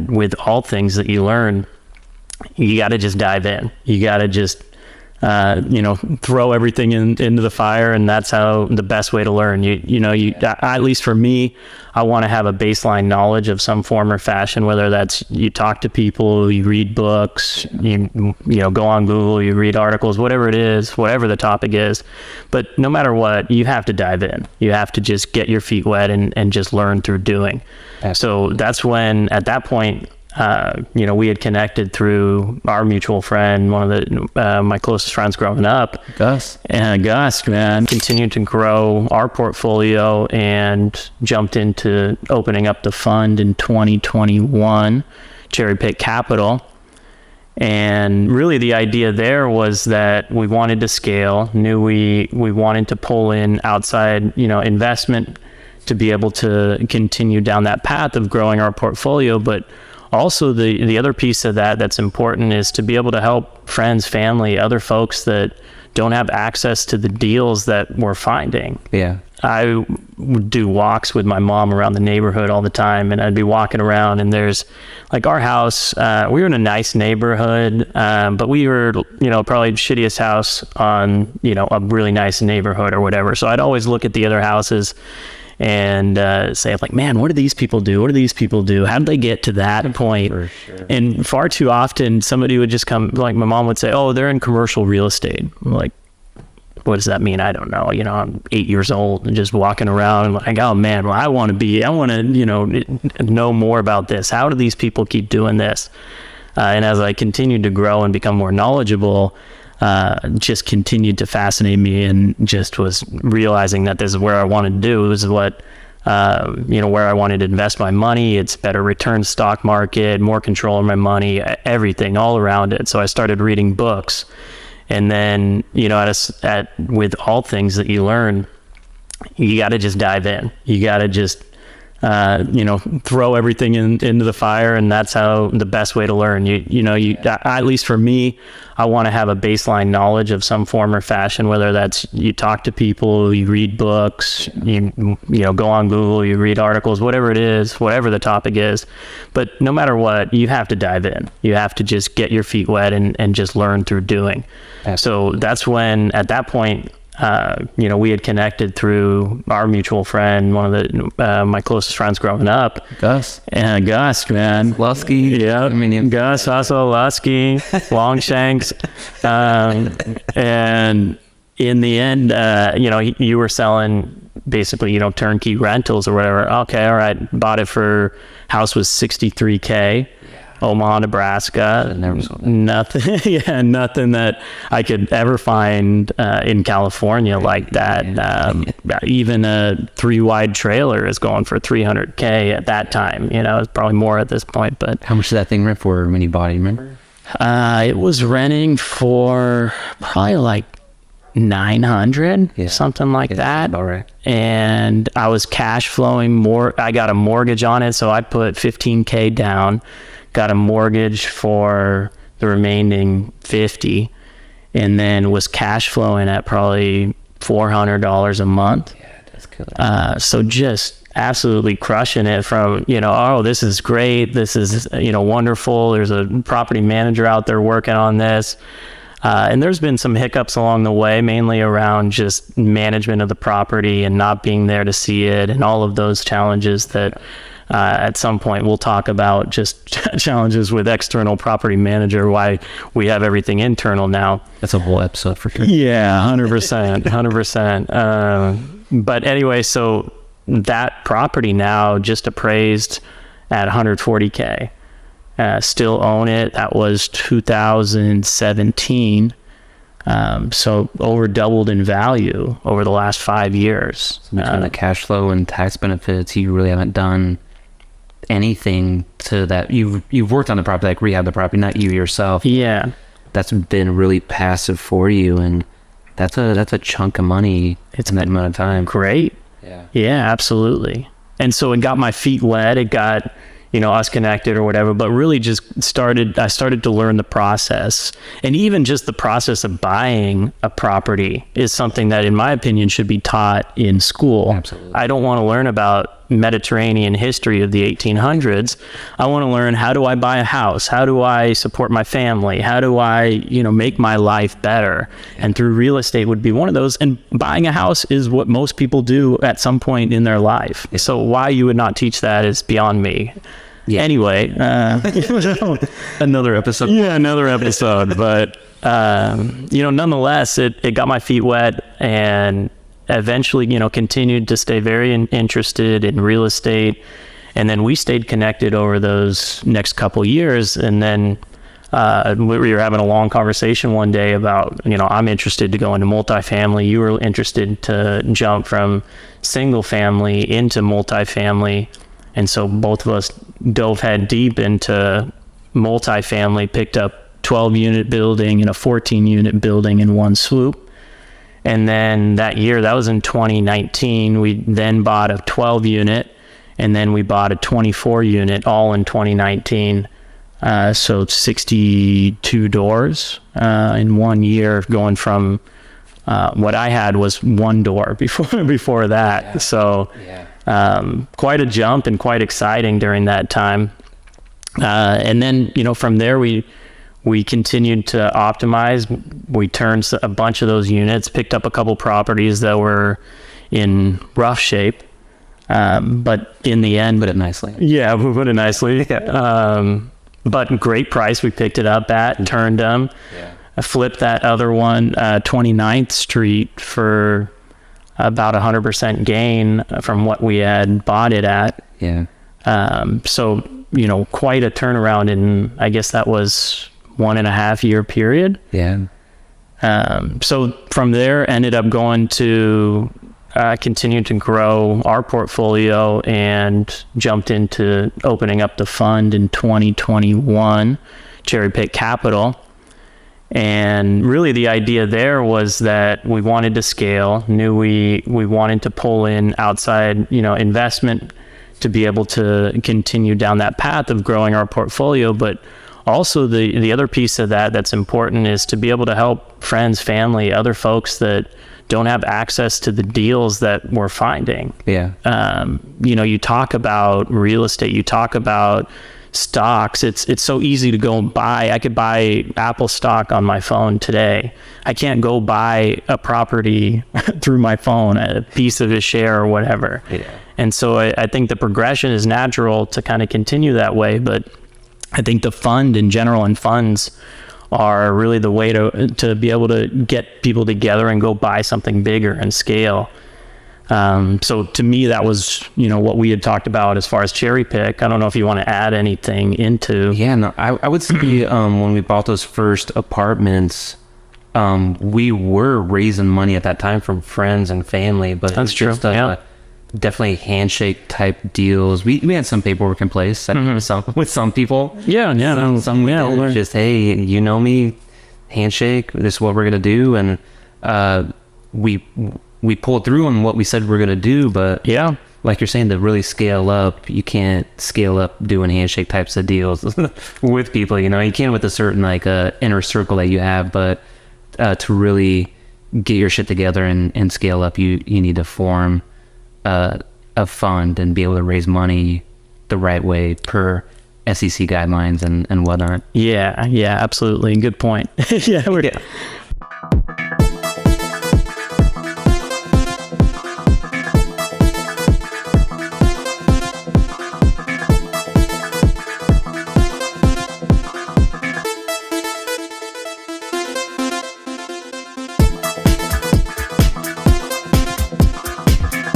with all things that you learn, you got to just dive in. You got to just throw everything into the fire, and that's how the best way to learn. At least for me, I want to have a baseline knowledge of some form or fashion, whether that's you talk to people, you read books, you go on Google, you read articles, whatever it is, whatever the topic is. But no matter what, you have to dive in. You have to just get your feet wet and just learn through doing. So that's when, at that point, we had connected through our mutual friend, one of my closest friends growing up, Gus, man, continued to grow our portfolio and jumped into opening up the fund in 2021, Cherrypick Capital. And really the idea there was that we wanted to scale, knew we wanted to pull in outside, investment to be able to continue down that path of growing our portfolio. But also the other piece of that's important is to be able to help friends, family, other folks that don't have access to the deals that we're finding. Yeah. I would do walks with my mom around the neighborhood all the time, and I'd be walking around, and there's like our house, we were in a nice neighborhood, but we were, probably the shittiest house on, a really nice neighborhood or whatever. So I'd always look at the other houses and say, like, man, what do these people do? What do these people do? How did they get to that point? For sure. And far too often, somebody would just come, like my mom would say, oh, they're in commercial real estate. I'm like, what does that mean? I don't know. I'm 8 years old and just walking around like, oh man, well, I want to know more about this. How do these people keep doing this? And as I continued to grow and become more knowledgeable, just continued to fascinate me, and just was realizing that this is where I wanted to do. This is what, where I wanted to invest my money. It's better return stock market, more control of my money, everything all around it. So I started reading books. And then, with all things that you learn, you got to just dive in. You got to just, throw everything into the fire, and that's how the best way to learn. At least for me, I want to have a baseline knowledge of some form or fashion, whether that's you talk to people, you read books, you go on Google, you read articles, whatever it is, whatever the topic is. But no matter what, you have to dive in. You have to just get your feet wet and just learn through doing. So that's when, at that point, we had connected through our mutual friend, one of my closest friends growing up, Gus, man, Lusky, Gus, also Lusky, Longshanks, and in the end, you were selling basically, turnkey rentals or whatever. Okay, all right, bought it for, house was $63K. Omaha, Nebraska. Never saw that. Nothing that I could ever find in California like that. Even a 3-wide trailer is going for $300K at that time. It's probably more at this point. But how much did that thing rent for when you bought it? You remember? It was renting for probably like $900, something like that. About right. And I was cash flowing more. I got a mortgage on it, so I put $15K down. Got a mortgage for the remaining $50, and then was cash flowing at probably $400 a month. Yeah, that's killer. So just absolutely crushing it from, this is great. This is, wonderful. There's a property manager out there working on this. And there's been some hiccups along the way, mainly around just management of the property and not being there to see it, and all of those challenges that at some point we'll talk about, just challenges with external property manager, why we have everything internal now. That's a whole episode for sure. Yeah, 100%. But anyway, so that property now just appraised at $140K. Still own it. That was 2017. So over doubled in value over the last 5 years. So between the cash flow and tax benefits, you really haven't done anything to that. You've worked on the property, like rehab the property, not you yourself. Yeah. That's been really passive for you, and that's a chunk of money. It's in that amount of time. Great. Yeah, absolutely. And so it got my feet wet. It got, us connected or whatever, but really just I started to learn the process. And even just the process of buying a property is something that, in my opinion, should be taught in school. Absolutely. I don't want to learn about Mediterranean history of the 1800s. I want to learn, how do I buy a house? How do I support my family? How do I, make my life better? And through real estate would be one of those. And buying a house is what most people do at some point in their life. So why you would not teach that is beyond me. Yeah. Anyway, another episode. Yeah, another episode. But, nonetheless, it got my feet wet, and eventually, continued to stay very interested in real estate. And then we stayed connected over those next couple years. And then we were having a long conversation one day about, I'm interested to go into multifamily. You were interested to jump from single family into multifamily. And so both of us dove head deep into multifamily, picked up 12-unit building and a 14-unit building in one swoop. And then that year, that was in 2019, we then bought a 12-unit, and then we bought a 24-unit, all in 2019. So 62 doors in 1 year, going from what I had was one door before that. Yeah. So quite a jump and quite exciting during that time. And then, from there, we continued to optimize. We turned a bunch of those units, picked up a couple properties that were in rough shape, but in the end, put it nicely. Yeah, we put it nicely. But great price. We picked it up at, turned them. Yeah. I flipped that other one, 29th Street, for about 100% gain from what we had bought it at. Yeah. So, quite a turnaround in, I guess that was 1.5 year period. Yeah. So from there, ended up going to continue to grow our portfolio, and jumped into opening up the fund in 2021, Cherrypick Capital. And really the idea there was that we wanted to scale, knew we wanted to pull in outside, investment to be able to continue down that path of growing our portfolio. But also the other piece of that's important is to be able to help friends, family, other folks that don't have access to the deals that we're finding. Yeah. You talk about real estate, you talk about stocks. It's so easy to go and buy. I could buy Apple stock on my phone today. I can't go buy a property through my phone, a piece of a share or whatever. Yeah. And so I think the progression is natural to kind of continue that way. But I think the fund in general, and funds are really the way to be able to get people together and go buy something bigger and scale. So to me, that was, what we had talked about as far as Cherrypick. I don't know if you want to add anything into. Yeah, no, I would say when we bought those first apartments, we were raising money at that time from friends and family, but that's true. Definitely handshake type deals. We had some paperwork in place with some people. Just, hey, you know me, handshake. This is what we're gonna do, and we pulled through on what we said we're gonna do. But yeah, like you're saying, to really scale up, you can't scale up doing handshake types of deals with people. You can with a certain inner circle that you have, but to really get your shit together and scale up, you need to form a fund and be able to raise money the right way per SEC guidelines and whatnot. Yeah, absolutely. Good point.